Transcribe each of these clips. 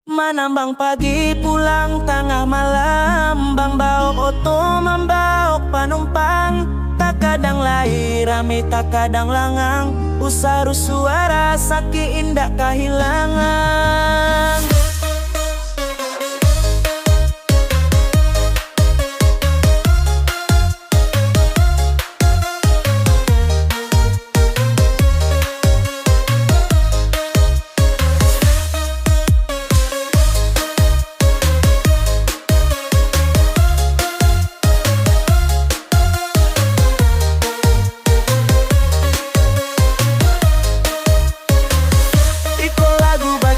Manambang pagi pulang tengah malam, Bang baok oto membaok panumpang. Tak kadang lahir rame tak kadang langang, usaru suara saki indah kehilangan.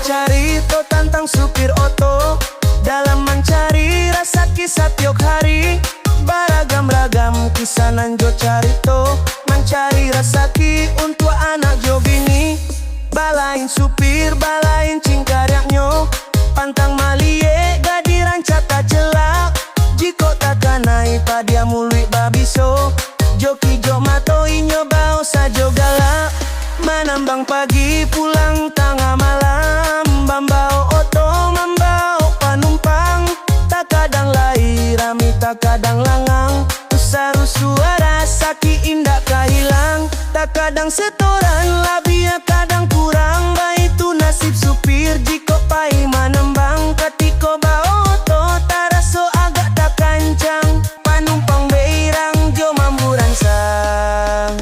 Carito tentang supir oto dalam mencari rasa kisah tiap hari. Beragam-ragam kisah nanjo carito, mencari rasa ki untuk anak jo bini. Balain supir, balain cingkaryaknyo, pantang malie gadiran cata celak. Jiko tak kanai padia mului babiso, joki jo matoi nyobao sajo galak. Manambang pagi pulang tengah malam, bambao oto membao panumpang. Tak kadang lahir rami tak kadang langang, usaru suara saki indah kehilang. Tak kadang setoran labia kadang kurang, baitu nasib supir jiko pai manembang. Ketiko bao oto taraso agak tak kancang, panumpang beirang jo mambu rangsang.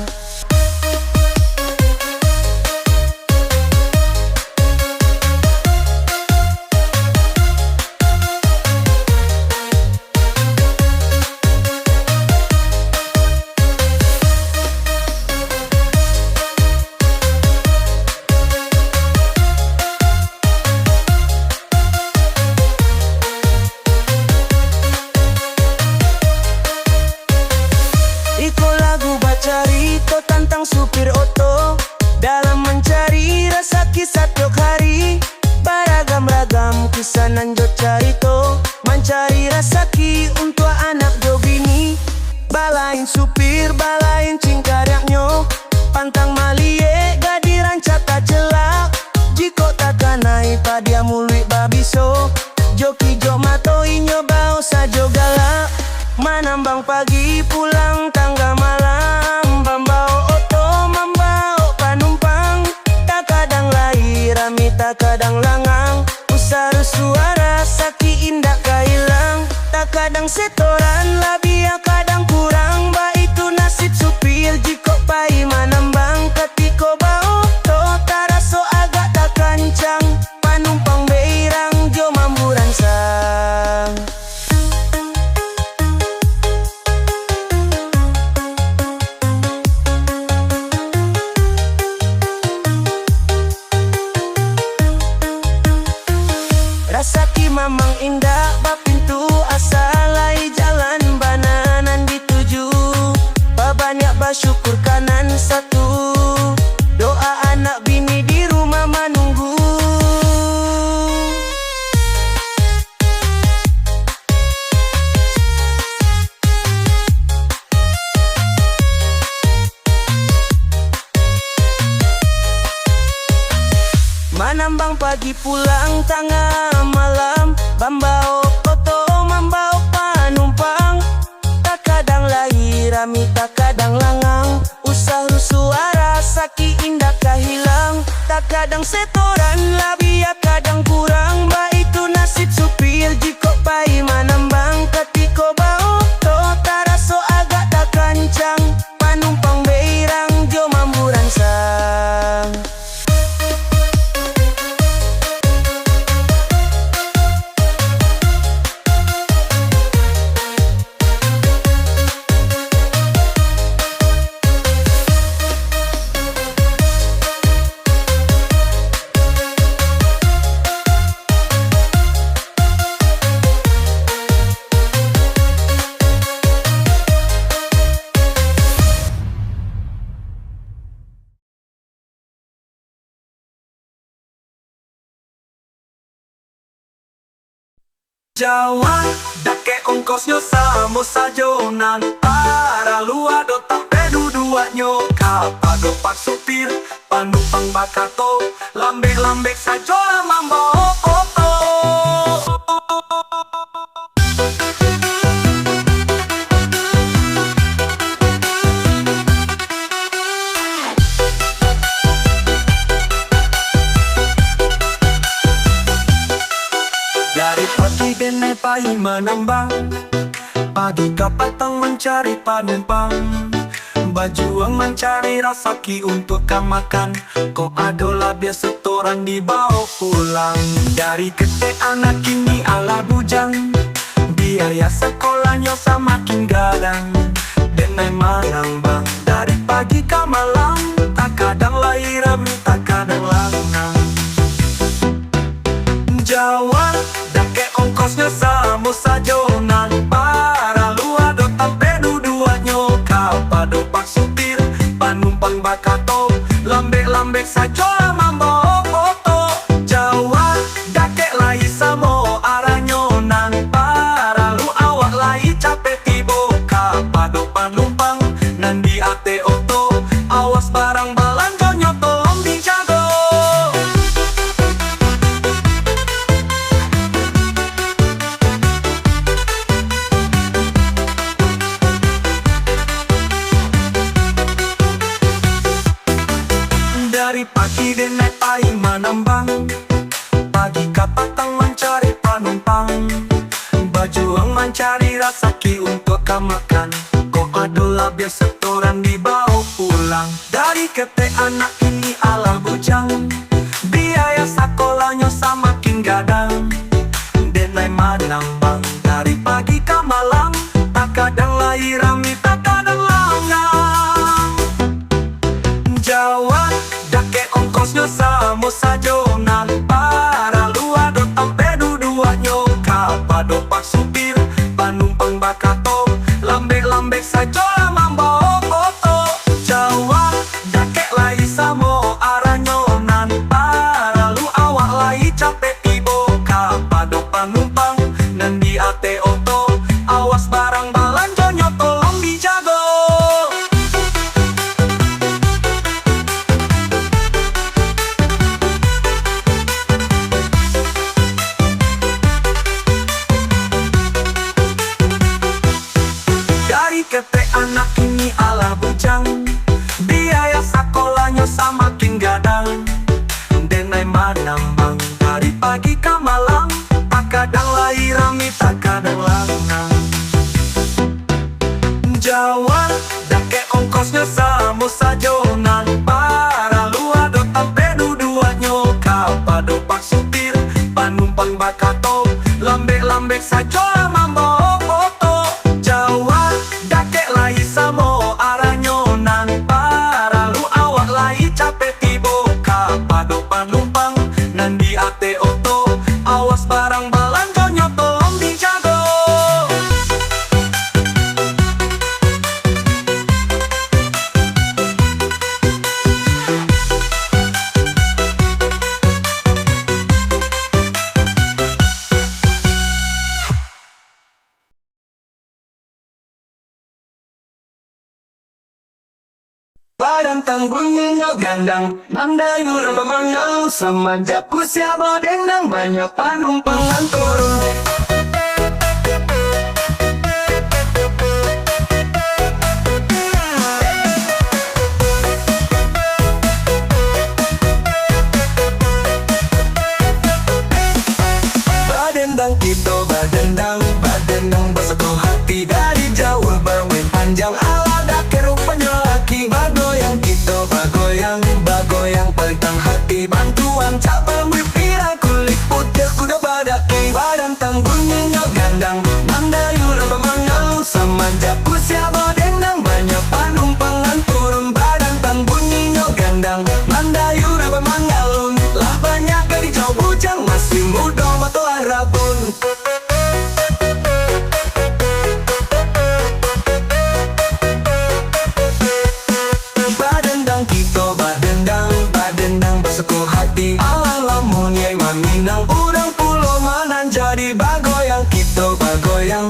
Carito tentang supir oto dalam mencari rasa kisah tiap hari. Beragam-ragam kisah nanjo carito, mencari rasa ki untuk anak jo bini. Balain supir, balain cingkaryaknyo, pantang malie gadiran cata celak. Jiko tak kanai padia mului babiso, joki jo matoi nyobao sajo galak. Manambang pagi pulang tangga malam, bambao oto membao panumpang. Tak kadang lahir rami tak kadang langang, usaru suara saki indah kehilang. Tak kadang setoran labia kadang kurang, baitu nasib supir jiko pai manambang. Ketiko bao oto taraso agak tak kancang, panumpang beirang jo mambu rangsang. Rasa ki mamang indah, bab pintu asalai jalan bananan dituju. Banyak bersyukur kanan satu, doa anak bini di rumah menunggu. Manambang pagi pulang tengah malam, bambao oto membao panumpang. Tak kadang lahir rami tak kadang langang, usaru suara saki indah kehilang. Tak kadang setoran labia kadang kurang, baitu nasib supir jiko pai manambang. Ketiko bao oto taraso agak tak kancang, panumpang beirang jo mambu rangsang. Jawa, dake ongkosnya sama sajonan. Para luar do tak dua-duanya, kapado pak supir, panumpang bakato, lambek-lambek sajola mambo oto. Dari Denai Pai menambang, pagi ke petang mencari penumpang, berjuang mencari rezeki untuk makan. Kok adolah biasa setoran dibawa pulang. Dari kete anak ini ala bujang, biaya sekolahnya semakin gadang. Denai menambang, dari pagi ke malam, tak kadang lahir tak kadang lanang. Jawa, dake ongkosnya sama sajonan. Para luar do tampe dua-duanya, kapado pak supir, panumpang bakato, lambek-lambek saja mambo foto. Jawa, dake lai samo aranyonan. Para lu awak lai capek tibo, kapado panumpang, nandi ate oto, awas barang balanjonyo tolong dijago. Dari pagi Denai Pai menambang, pagi ke petang mencari penumpang, berjuang mencari rezeki untuk makan. Kok adolah biasa setoran dibawa pulang. Dari kete anak ini ala bujang, biaya sekolahnya semakin gadang. Denai menambang, dari pagi ke malam, tak kadang lahir rami tak kadang langang. Jawa, dake ongkosnya sama sajonan. Para luar do tampe dua-duanya, kapado pak supir, panumpang bakato, lambek-lambek saja mambo foto. Jawa, dake lai samo aranyonan. Para lu awak lai capek tibo, kapado panumpang, nandi ate oto, awas barang balanjonyo tolong dijago. Dari kete anak ini ala bujang, biaya sekolahnya semakin gadang. Denai menambang, dari pagi ke malam, tak kadang lahir rami tak kadang lanang. Jawa, dake ongkosnya sama sajonan. Para luar do tampe dua-duanya, kapado pak supir, panumpang bakato, lambek-lambek saja mambo foto. Jawa, dake lai samo aranyonan. Para lu awak lai capek tibo, kapado panumpang, nandi ate oto, awas barang balanjonyo tolong dijago. Badan tanggungnya gandang, mandai murah memanggil, semenjak usia berdendang, banyak panumpangan turun. Badendang kita badendang bersatu hati. Dari Jawa bermain panjang ala dake rupanya laki. Bagoyang kita bagoyang pelitang hati. Bantuan cabang wipira kulit putih kuda badaki. Badan tanggungnya gandang, mandayura memanggil, semenjak usia berdendang, banyak panumpangan turun. Badan tanggungnya gandang, mandayura memanggil, lah banyak dari jauh bujang, masih muda matolah rabun. Badendang kita badendang bersekuh hati. Ala-lamun yai maminang, urang pulau manan jadi bagoyang kita bagoyang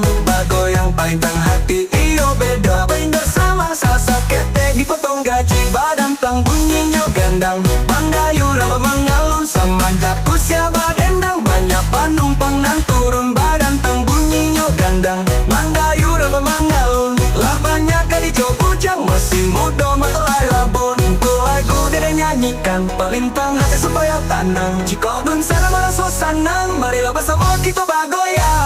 paintang hati. Iyo beda benda sama sasa kete dipotong gaji. Badan tang bunyinya gandang, mandayura memangalun, semenjak usia badendang, banyak penumpang nan turun. Badan tang bunyinya gandang, mandayura memangalun, lah banyak kali jauh bujang, masih muda matelai labun. Lagu dia nyanyikan pelintang hati supaya tenang. Jika dun sana malah suasana, marilah bersama kita bagoyang.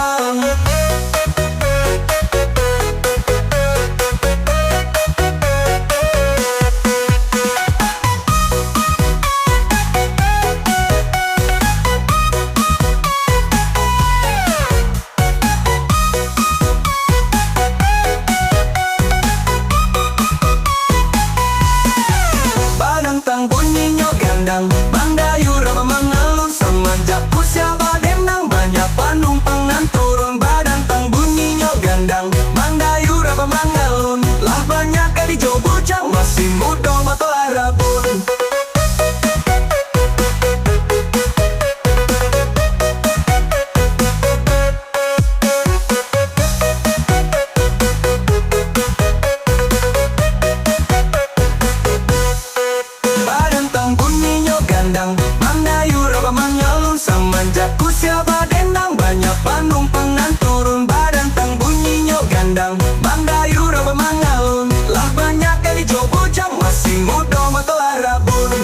siapa dendang banyak penumpang dan turun badan tang bunyi nyok gandang Bang Dayu raba mangalun lah banyak kali jo bujang masih muda matola rabun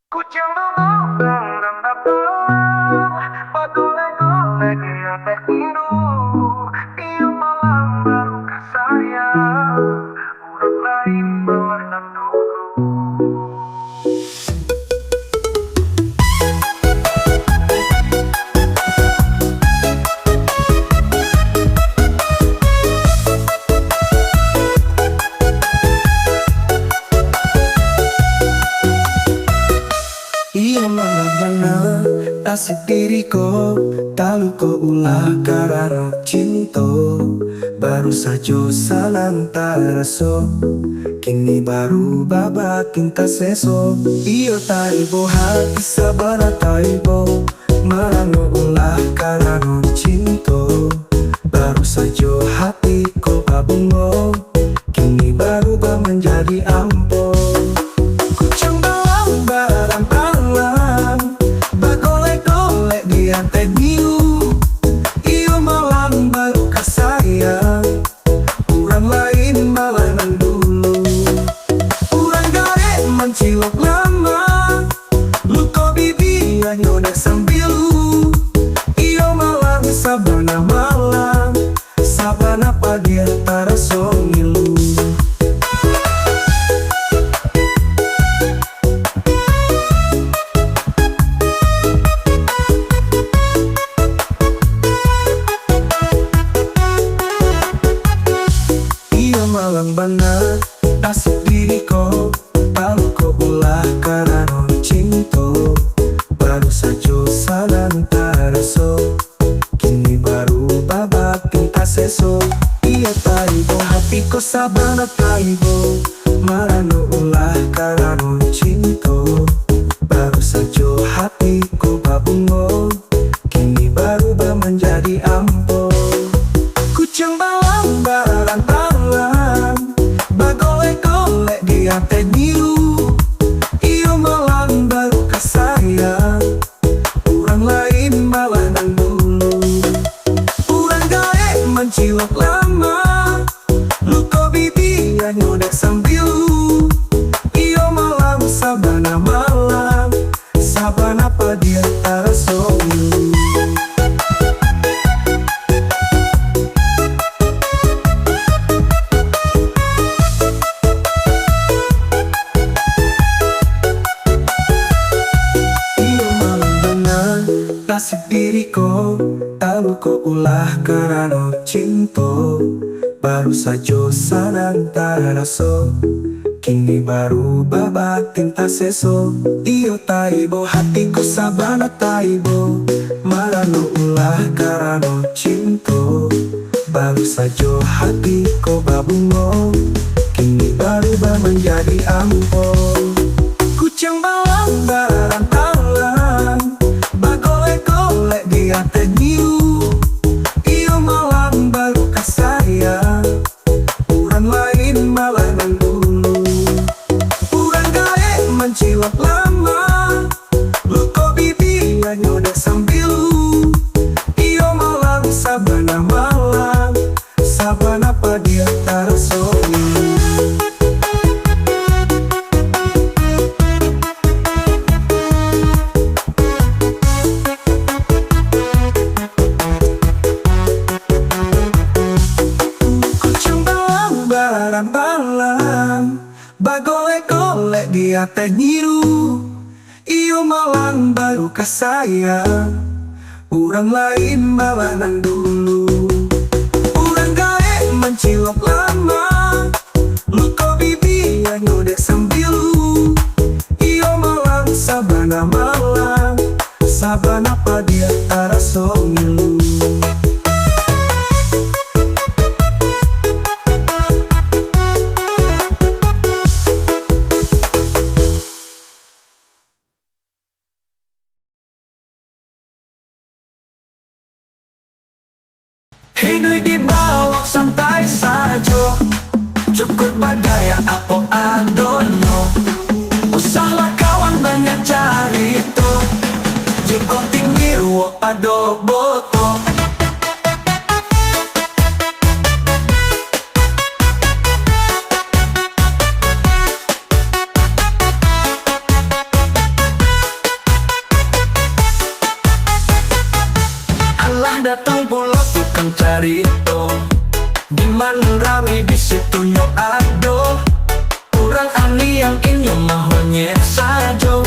Kucing mengambang dan datang Bagolek-golek di atas hindu Dia malam baru sayang Urang lain berwarna dulu Iya mana asik diriku talu ko ulah karena cinta baru saja salam taraso kini baru babak cinta seso iyo taibo hati sabana taibo marano ulah karena cinta baru saja hatiku babungo kini baru menjadi ampo kucing dalam barang bagolek-golek di lantai biru iyo malam baru kasayang urang lain malah nang dulu urang garek mencilok lama luko bibi nyonek sambilu iyo malam sabana malam sabana pagi antara songilu malam benar asik diriku tahu ko ulah karena cinta baru saja salam taraso kini baru babak cinta seso iya taibo hatiku sabana taibo marano ulah karena cinta baru saja hatiku babungo kini baru menjadi ampo kucing balang barang bagolek-golek di lantai biru iyo malam baru kasayang urang lain malah nang dulu urang gaek mencilok lama luko bibi nyonek sambilu iyo malam sabana malam sabana pagi antara songilu asik diriku tahu ko ulah karena cinta baru saja salam taraso kini baru babak tinta seso iyo taibo hatiku sabana taibo marano ulah karena cinta baru saja hatiku babungo kini baru menjadi ampo kucing balang barang bagolek-golek di lantai biru iyo malam baru kasayang urang lain malah nang dulu urang gaek mencilok lama luko bibi nyonek sambilu iyo malam sabana malam sabana pagi antara songilu barang-barang bagolek-golek di lantai biru iyo malam baru kasayang urang lain malah nang dulu urang gaek mencilok lama luko bibi nyonek sambilu iyo malam sabana malam sabana pagi antara songilu Hidup di bawah santai saja, cukup bagaya apa adonyo. Usahlah kawan banyak cari to, jika tinggi ruok ado boto. Allah datang pula tukang cari to, di mana rame di situ nyo ado. Kurang ahli yang inyo mahonya sajo,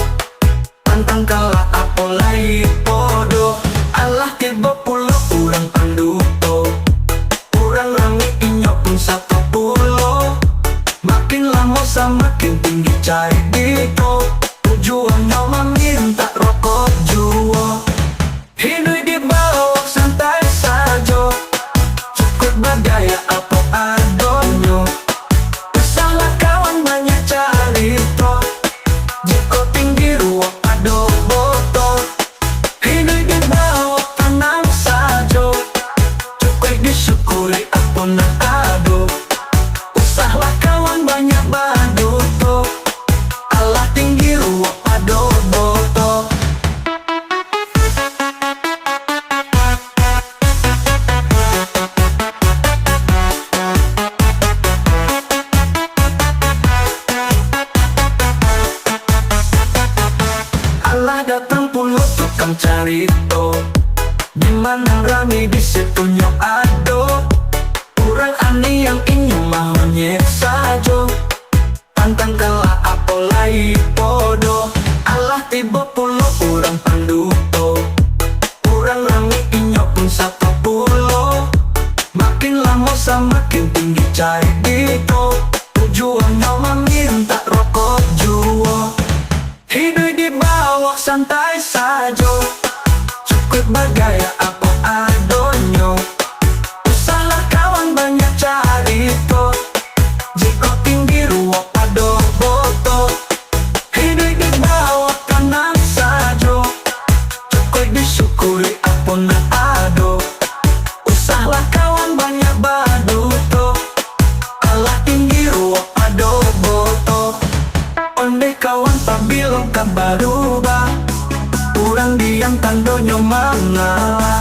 pantang kalah apolai podo. Allah tiba pula kurang panduto, kurang rame inyo pun satu pulo. Makin lama semakin tinggi cari dito, tujuannya meminta rokok juo. Hidup di bawah santai saja, cukup bagaya apa adonyo. Usahlah kawan banyak cari to, jika tinggi ruang ado boto. Hidup di bawah tenang saja, cukup disyukuri apa nak ado. Usahlah kawan banyak badu to, Allah tinggi ruang ado boto. Allah datang pula tukang cari to, di mana rame di situ nyo ado. Kurang aneh yang inyo mahonya sajo, pantang kalah apolai podo. Allah tiba pula kurang panduto, kurang rame inyo pun satu pulo. Makin lama semakin tinggi cari dito, tujuannya meminta rokok juo. Hidup di bawah santai saja, cukup bagaya apa adonyo. Usahlah kawan banyak cari to, jika tinggi ruang ado boto. Hidup di bawah tenang saja, cukup disyukuri apa nak ado. Usahlah kawan banyak badu to, Allah tinggi ruang ado boto. Ondai kawan tak bilang tak berubah, kurang diam tandonyo mengalah.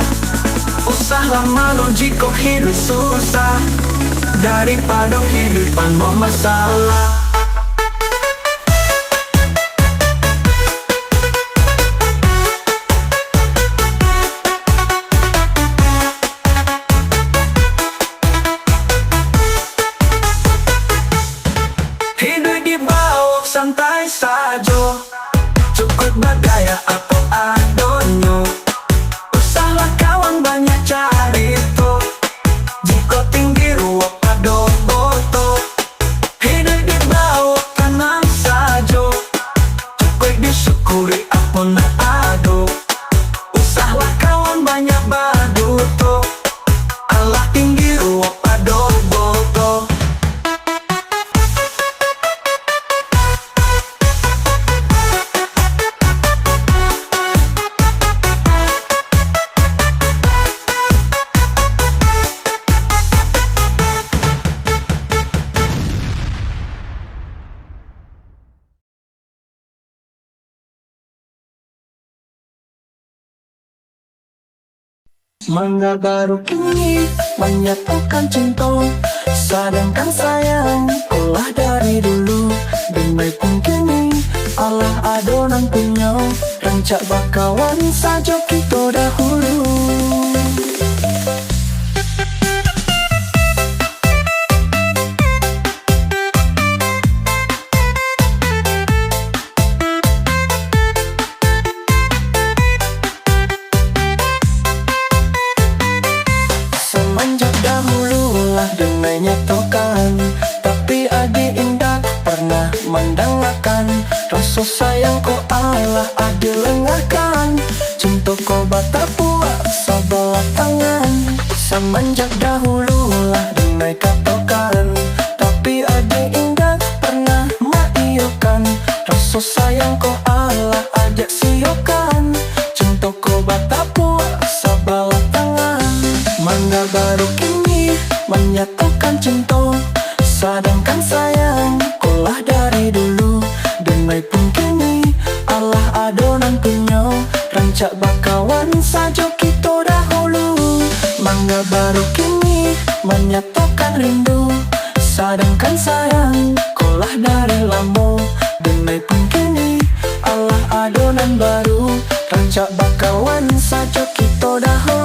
Usahlah malu jika hidup susah, daripada hidupan mau masalah. Hidup di bawah santai saja, cukup bagaya apa adonyo. Usahlah kawan banyak cari to, jika tinggi ruang ado boto. Hidup di bawah tenang saja, cukup disyukuri apa nak ado. Usahlah kawan banyak badu to, Allah tinggi ruang ado boto. Mangga baru kini menyatakan cinta, sedangkan sayang olah dari dulu. Dumai pun kini Allah adonan punya, rancak bakawan saja kita dahulu. Semenjak dahulu lah denai nyatakan, tapi adik indah pernah mendengarkan. Rasa sayang ko Allah ada lengahkan, cinta ko bata puak sebelah tangan. Semenjak dahulu lah denai katakan, tapi adik indah pernah mengiyakan. Rasa sayang ko Allah ajak siokan, cinta ko bata puak sebelah tangan. Mangga baru kini menyatukan cinta, sedangkan sayang kolah dari dulu. Demai pun kini Allah adonan punya, rancak bakawan saja kita dahulu. Mangga baru kini menyatukan rindu, sedangkan sayang kolah dari lama. Demai pun kini Allah adonan baru, rancak bakawan saja kita dahulu.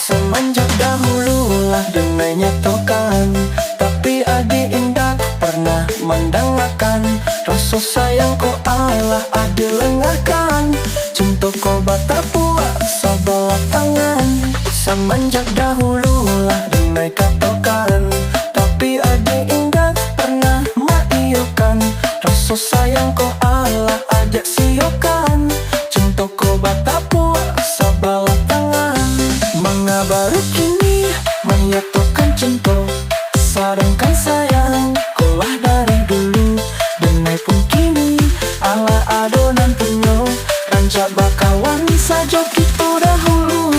Semenjak dahulu lah denai nyatakan, tapi adik indah pernah mendengarkan. Rasa sayang ko Allah ada lengakan, cinta ko bata puak sebelah tangan. Semenjak dahulu lah denai katakan, tapi adik indah pernah maiukan. Rasa sayang ko Allah ajak siokan, cinta ko bata puak sebelah tangan. Baru kini menyatukan cinta, sedangkan sayang kolah dari dulu. Denai pun kini Allah adonan punya, rancak bakawan saja kita dahulu.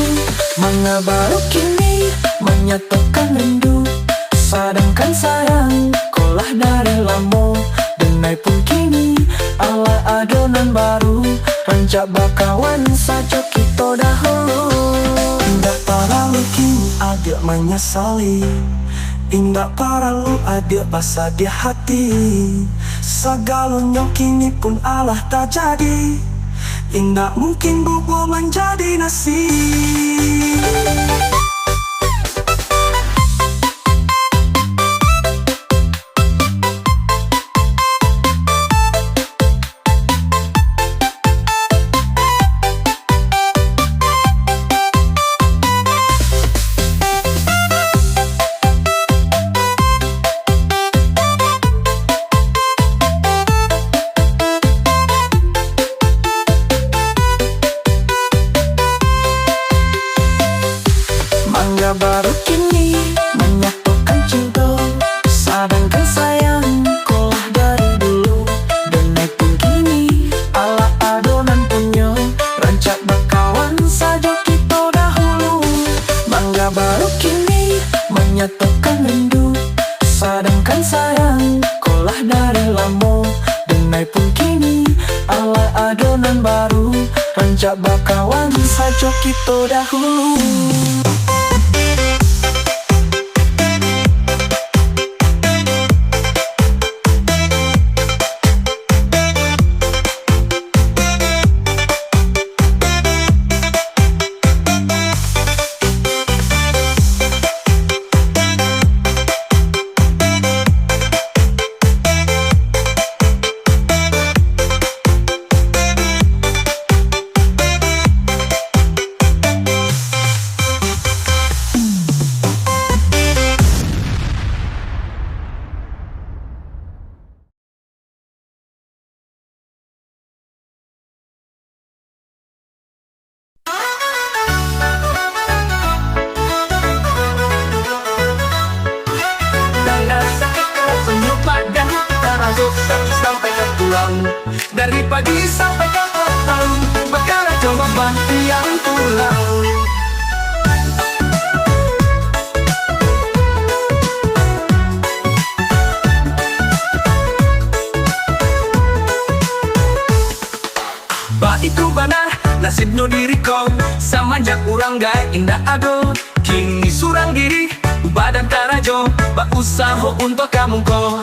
Mangga baru kini menyatukan rindu, sedangkan sayang kolah dari lama. Denai pun kini Allah adonan baru, rancak bakawan saja kita dahulu. Indah para lu kini ada menyesali, indah para lu ada basa di hati. Segalanya kini pun Allah tak jadi, indah mungkin bubur menjadi nasi. Baru kini menyatukan cinta, sedangkan sayang kolah dari dulu. Denai pun kini Allah adonan punya, rancak bakawan saja kita dahulu. Mangga baru kini menyatukan rindu, sedangkan sayang kolah dari lama. Denai pun kini Allah adonan baru, rancak bakawan saja kita dahulu. Sampai ke pulang, dari pagi sampai ke petang, perkara coba bantu yang pulang. Ba itu benar nasib no diri kau, semenjak urang gak indah ado, kini surang diri badan tarajo, ba usaha untuk kamu kau.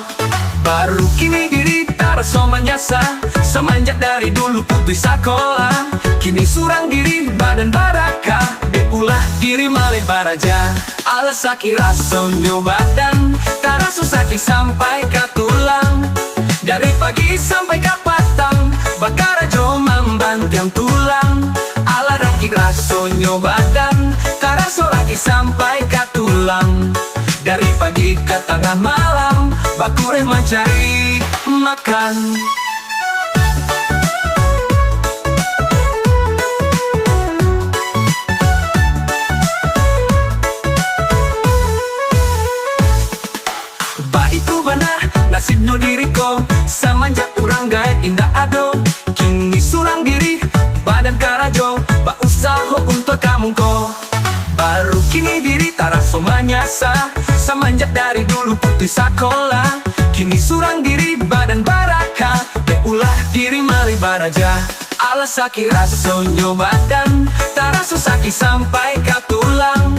Baru kini diri tarso menyasa, semenjak dari dulu putus sekolah. Kini surang diri badan baraka, diulah diri malih baraja. Alas sakit rasa badan, taraso sakit sampai ke tulang. Dari pagi sampai ke petang, bakara jo membantiang tulang. Ala rakit rasa badan, taraso lagi sampai ke tulang. Dari pagi ke tengah malam, bakure mencari makan. kampungko. Baru kini diri taraso manyasa, semenjak dari dulu putih sekolah. Kini surang diri badan baraka, beulah diri mari baraja. Alas sakit rasa badan, taraso sakit sampai ke tulang.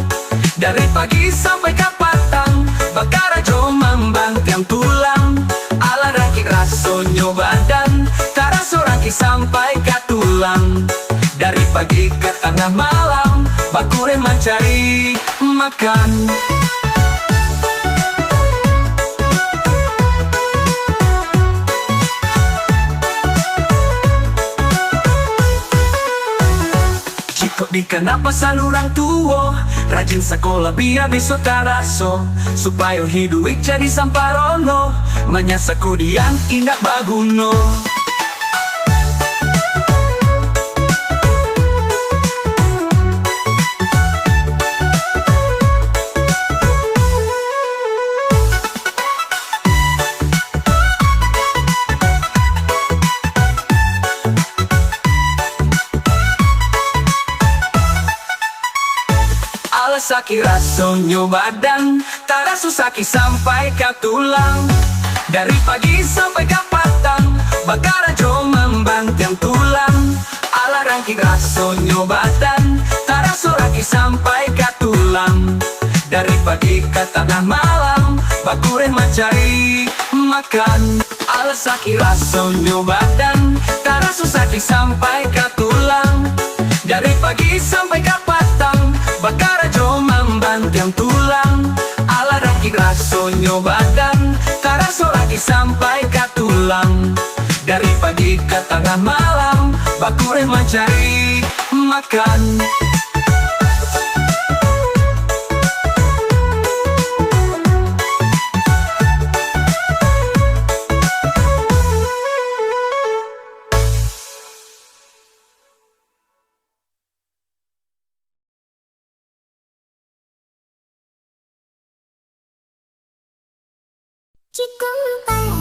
Dari pagi sampai ke petang, bakara jo mambang tiang tulang. Ala rakit rasa badan, taraso rakit sampai ke tulang. Dari pagi ke tengah malam, bakure mencari makan. Jika dikenapa salurang tuo, rajin sekolah biar besok taraso, supaya hidup jadi samparono, menyasa kudian indah baguno. Sakit rasonyo badan, taraso sakit sampai ke tulang. Dari pagi sampai ke petang, bakara jo mambang tiang tulang. Ala rangking rasonyo badan, taraso sakit sampai ke tulang. Dari pagi ke tengah malam, bakure mencari makan. Ala sakit rasonyo badan, taraso sakit sampai ke tulang. Dari pagi sampai ke petang, bakara jo mambang tiang tulang. Ala rakit rasonyo badan, taraso lagi sampai ke tulang. Dari pagi ke tengah malam, bakure mencari makan. Cikung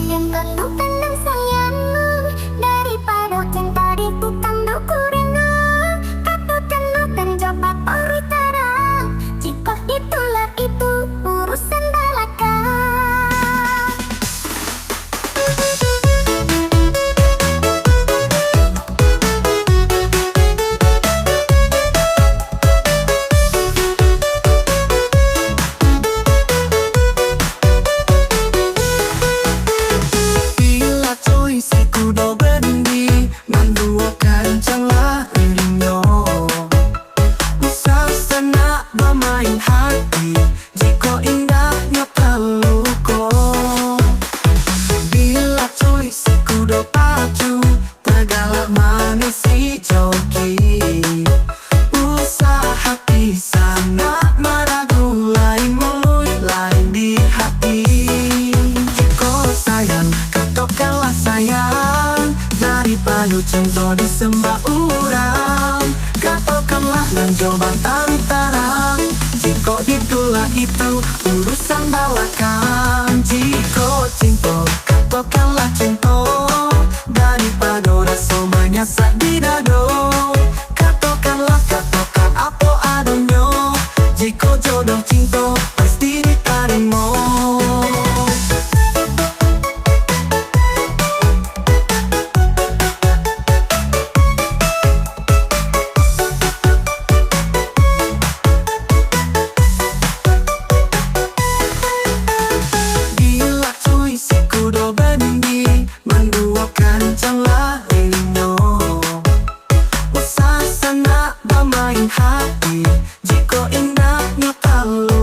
yang penuh tenang sayangmu, daripada cinta di tukang dokurengo. Katakanlah dan jawab ori terang, jika itulah itu urusan belaka. Cinta disembah urang, katakanlah dan jawaban tantarang. Jika itulah itu urusan balakan. Jika cinta, katakanlah cinta, daripada rasa menyesat di dado. Katakan apa adanya. Jika jodoh cinta pasti diterima. Hati, jika indahnya kalau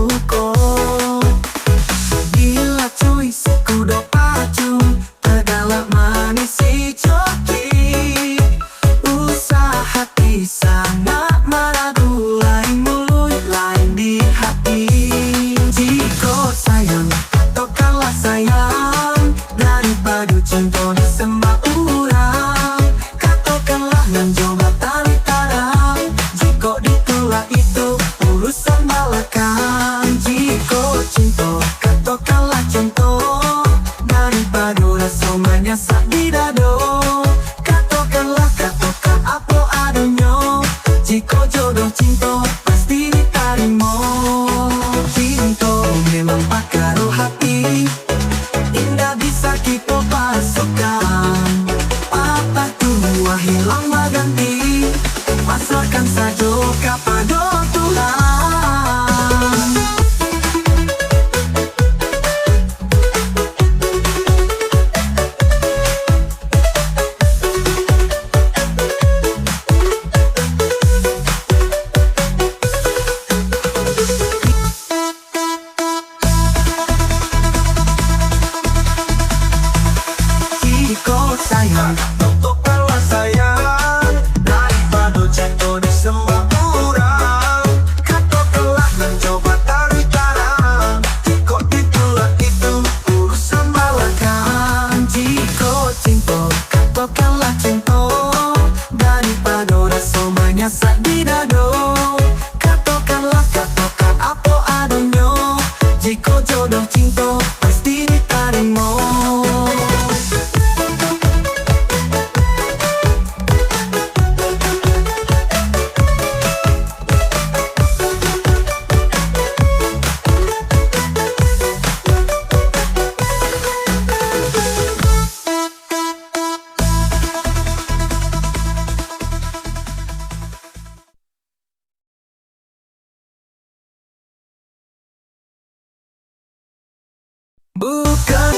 Bukan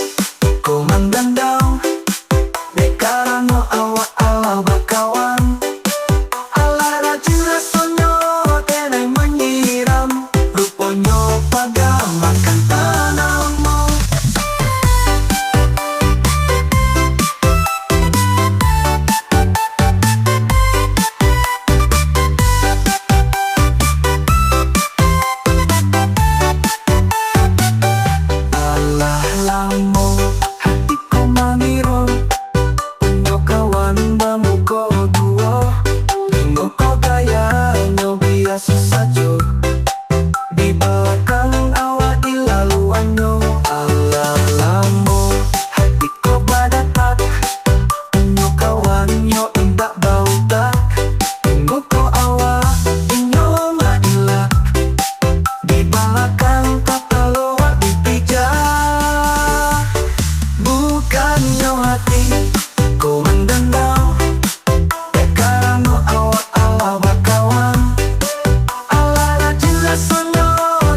komandandang Dekarano awak-awak bakawan Ala rajin rasonyo tenai menyiram Ruponyo pada makan tanahmu Alah lamu hatiku mangiro Punyo kawan bamuko duo Bingo ko gaya nyo biasa sajo Di belakang awak di laluannya Alah lamu hatiku badatak Punyo kawan nyo indak bau tak Bingo ko awak inyo mailak Di belakang kata loak dipijak Bukannya hati ku mendendam Dekarano awak-awak bakawan Ala rajin rasonyo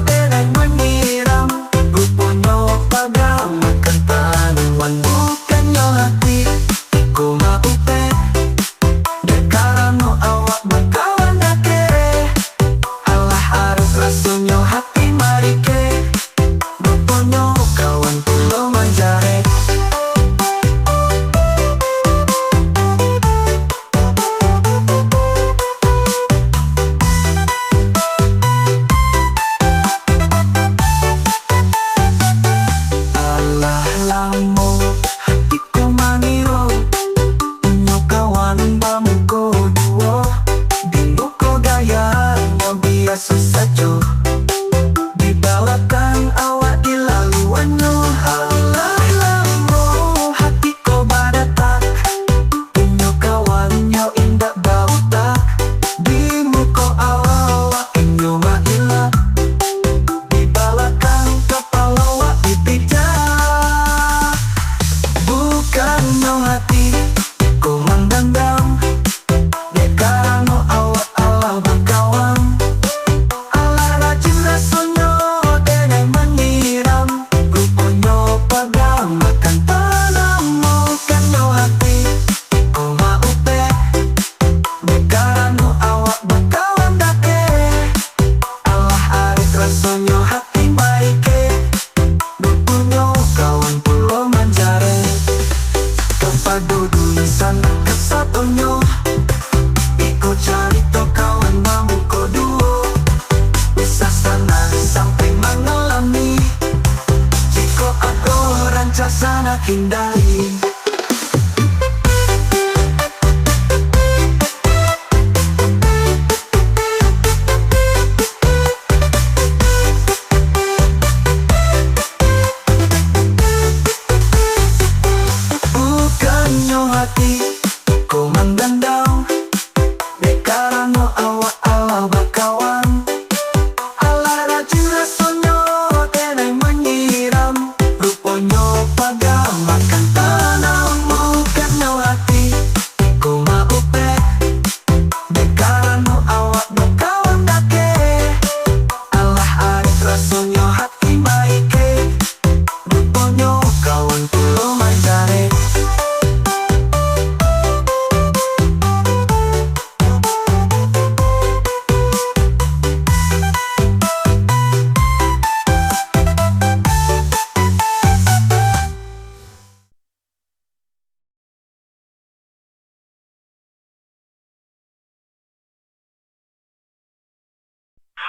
tenai menyiram Ruponyo pada makan tanaman Bukannya hati ku maupe Dekarano awak bakawan dake Alah harus rasonyo hati marike Ruponyo kawan pulau manjare Alah lamu hatiku mangiro Punyo kawan bamuko duo Bingo ko gaya nyo biasa sajo Di belakang awak di laluannya Alah lamu hatiku badatak Punyo kawan nyo indak bau tak Di muka awak inyo mailak Di belakang kepala awak dipijak Bukannya hati ku mendendam Dekarano awak-awak bakawan Ala rajin rasonyo tenai menyiram Ruponyo pada makan tanahmu Bukannya hati ku maupe Dekarano awak bakawan dake Alah arit rasonyo hati baike Ruponyo kawan pulau manjare Kepadu tulisan kesatonyo Iko carito kawan bamuko duo Bisa sana sampai mengalami Jiko aku rancang sana hindari Bukannya hati ku mendendam Dekarano awak-awak bakawan Ala rajin rasonyo tenai menyiram Ruponyo pada makan tanahmu Bukannya hati ku maupe Dekarano awak bakawan dake Alah arit rasonyo hati baike Ruponyo kawan pulau manjare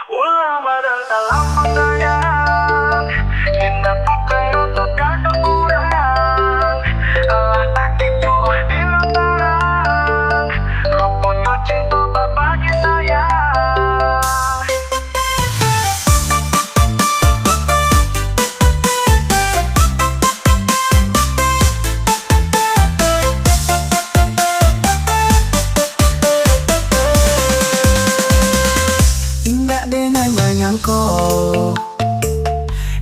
Ulang badan dalam menggayang Cinta pakai untuk kado kurang Alah tak itu di lembaran Ruponyo cinta bagi sayang Indah denai menyangko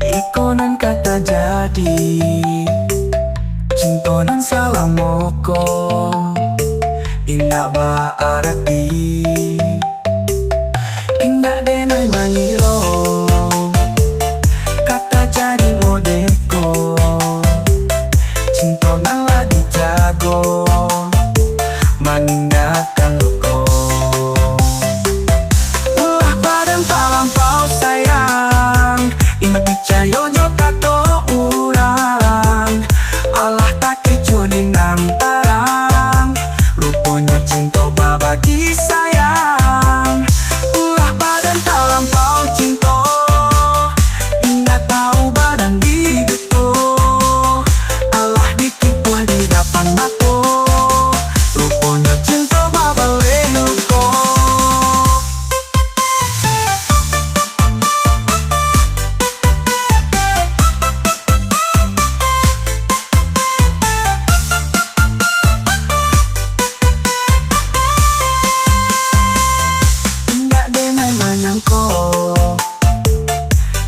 Ikonan kata jadi Cintonan salah moko Indah ba arti Indah denai mangiro Kata jadi modeko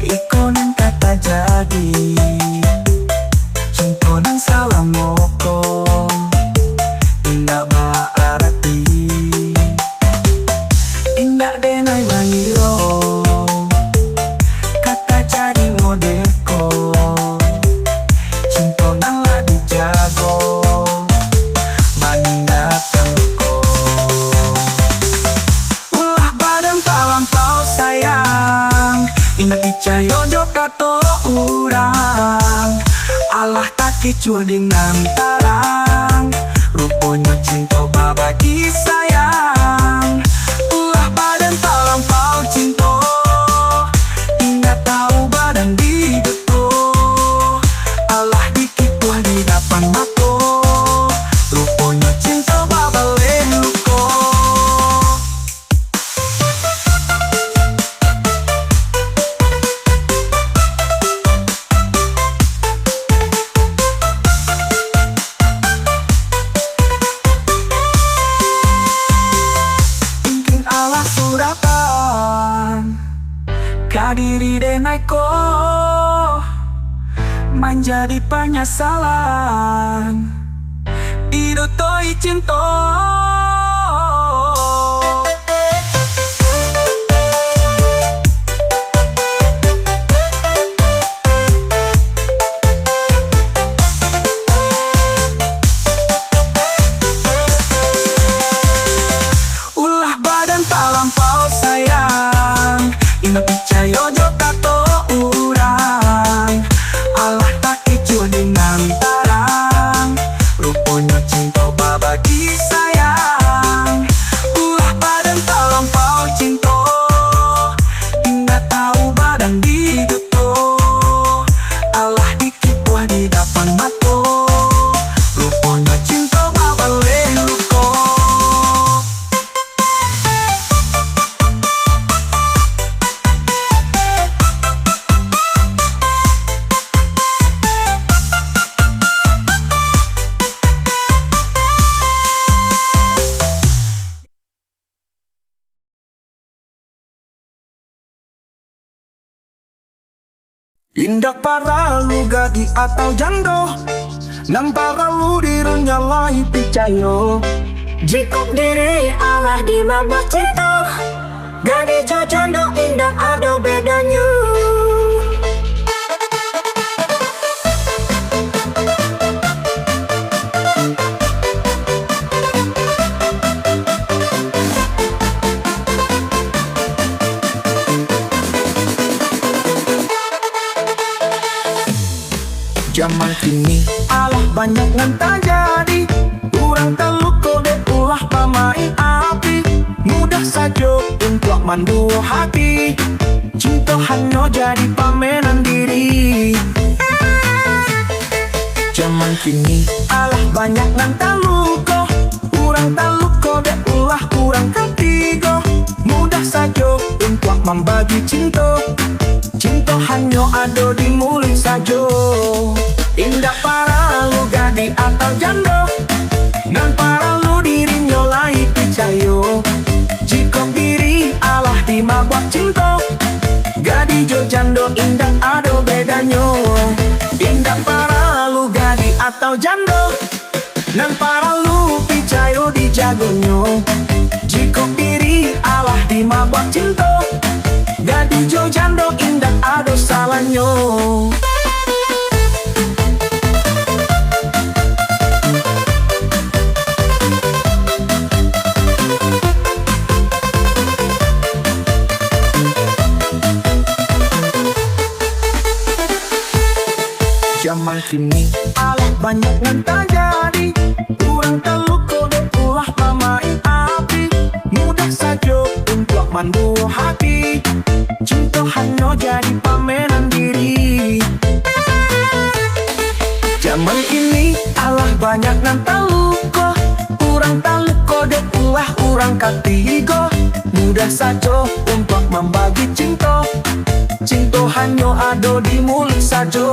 iko nang kata jadi cinta nang salah moko indah berarti indah denai mangiro kata jadi modeko cinta nang lah dijago maninda tengko ulah badan talampau sayang indah dicayo jokato urang Allah tak kicuding nantarang rupanya cinta babagi sayang ulah badan talampau cinta ingat tahu badan di deto Allah dikit buah di depan mata rupanya cinta babale luko ingin Allah suratan kadiri denaiko menjadi penyesalan idutoi cinta ulah badan talampau sayang indah percaya jokato urang Allah tak kicau dengan tarang rupanya cinta babagi sayang ulah badan talampau cinta indah tahu badan di deto Allah dikit buah di depan mata rupanya cinta babale luko indah para lu gadi atau jando nang para lu dirunya lai picayo Jikok diri Allah di mabak cinta gadi jajando indah ada bedanya zaman kini Allah banyak ngan jadi kurang teluk kode ulah pamain api mudah saja untuk mandu hati cinta hanya jadi pamenan diri zaman kini Allah banyak ngan teluk kurang teluk kode ulah kurang ketiga mudah saja untuk membagi cinta cinta hanya ada di mulut saja indah para lu gadi atau jando nan para lu dirinya lai percaya jika diri Allah di mabak cinta gadi jo jando indah ada bedanya indah para lu gadi atau jando nan para lu percaya di jagonya jika diri Allah di mabak cinta gadi jo jando indah ada salahnya zaman kini Allah banyak yang terjadi kurang teluk kode ulah pamain api mudah saja untuk mandu hati cinta hanya jadi pamenan diri zaman ini Allah banyak yang teluk kurang teluk kode ulah kurang ketiga mudah saja untuk membagi cinta cinta hanya ada di mulut saja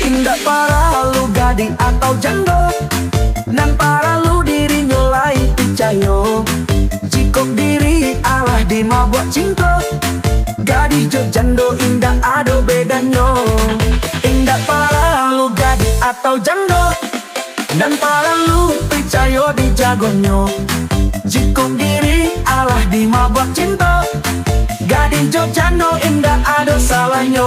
indah para lu gading atau jando nan para lu dirinya lai percaya jika diri Allah di mabuk cinta gadi jo jando indah Dan para lu percaya di jagonyo, jika diri Allah di mabak cinta, gading Jogjanto indah ada salahnya.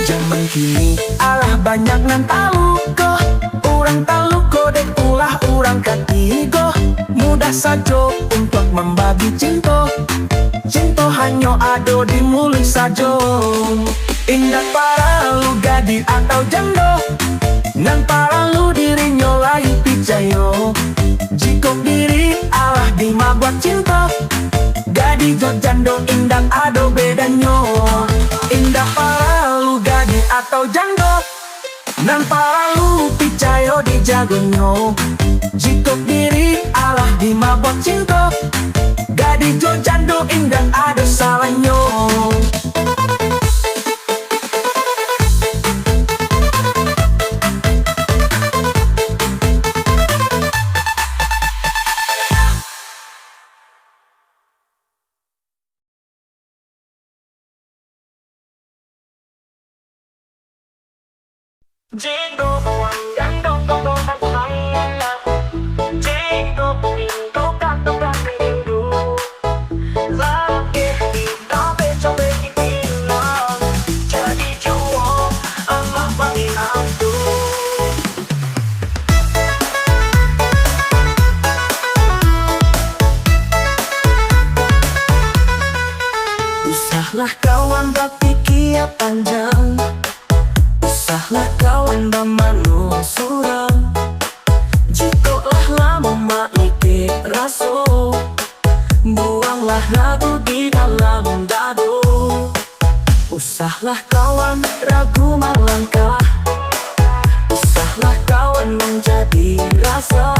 Zaman kini Allah banyak nan tahu ko, orang tahu ko dek ulah orang ketigo. Mudah saja untuk membagi cinta, cinta hanya ada di mulut saja. Indah para lu gadis atau janda, nan para lu dirinya lain percaya, jika diri Allah di mabak cinta, gadis Jogjanto indah ada bedanya. Indah para lu gadis atau janda, nan para lu percaya di jagonya, jika diri Allah di mabak cinta, gadis Jogjanto indah ada salahnya. Jingle yang dong saya, jingle pintu kantong rindu, lagi tapi coba dibilang, jadi jauh Allah mengingatku. Usahlah kawan berpikir panjang, usahlah kawan bermanu surang, jikalah lama maiki rasa, buanglah ragu di dalam dadu. Usahlah kawan ragu melangkah, usahlah kawan menjadi rasa,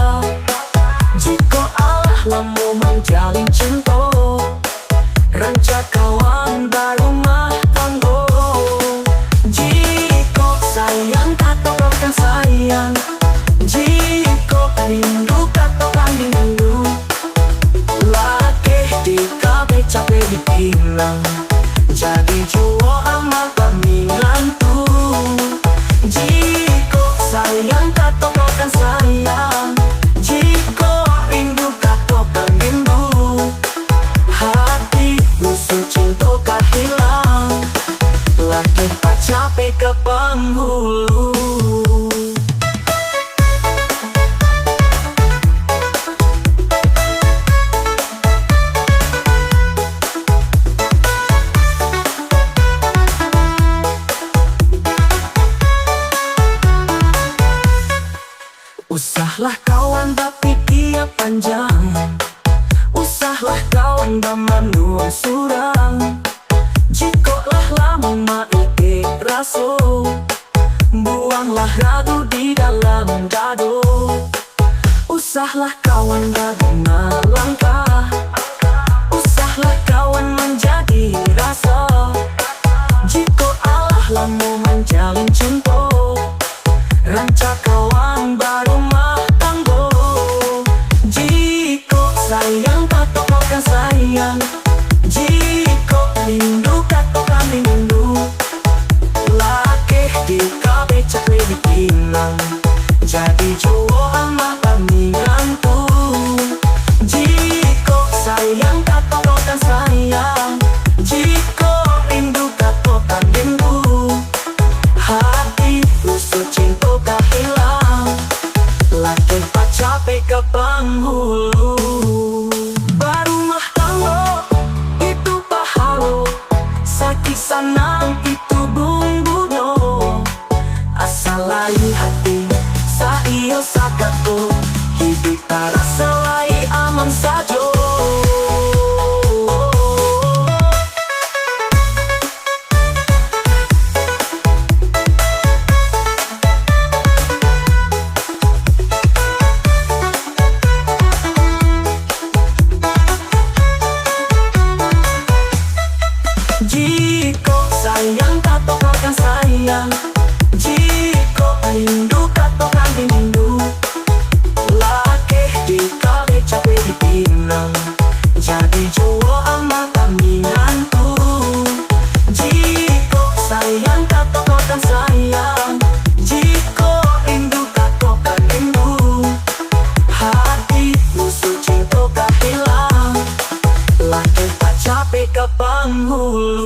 jika Allah lama menjalin cinta, rancak kawan baru mah tanggo. Jika sayang katakan sayang, jika rindu katakan rindu, laki di kabe capek dibilang, jadi jua amat berminantu. Jika sayang katakan sayang, jika rindu katakan rindu, hati busuk cinta kah hilang, laki tak capek ke penghulu. Usahlah kawan berpikir panjang, usahlah kawan bermanu surang, jikalah lama maiki rasa, buanglah ragu di dalam dadu. Usahlah kawan ragu melangkah, usahlah kawan menjadi rasa, jika Allah lama menjalin cinta, rancak kawan baru mah tanggo. Jika sayang katakan sayang, jika rindu katakan rindu, laki di kabe capek dibilang, jadi jua amat berminantu. Jika sayang katakan sayang, jika rindu katakan rindu, hati busuk cinta kah hilang, laki tak capek ke penghulu. Baru mah tanggo itu pahalo, sakit sanang itu bumbunya, asal lain hati saya sakato, hidup tak rasa lain aman saja. Jika sayang katakan sayang, jika rindu katakan Wo ama kami ngantu Jiko sayang kato kotan sayang Jiko rindu kato kan rindu Hati musuh cinta kapilang Laki tak capek ke penghulu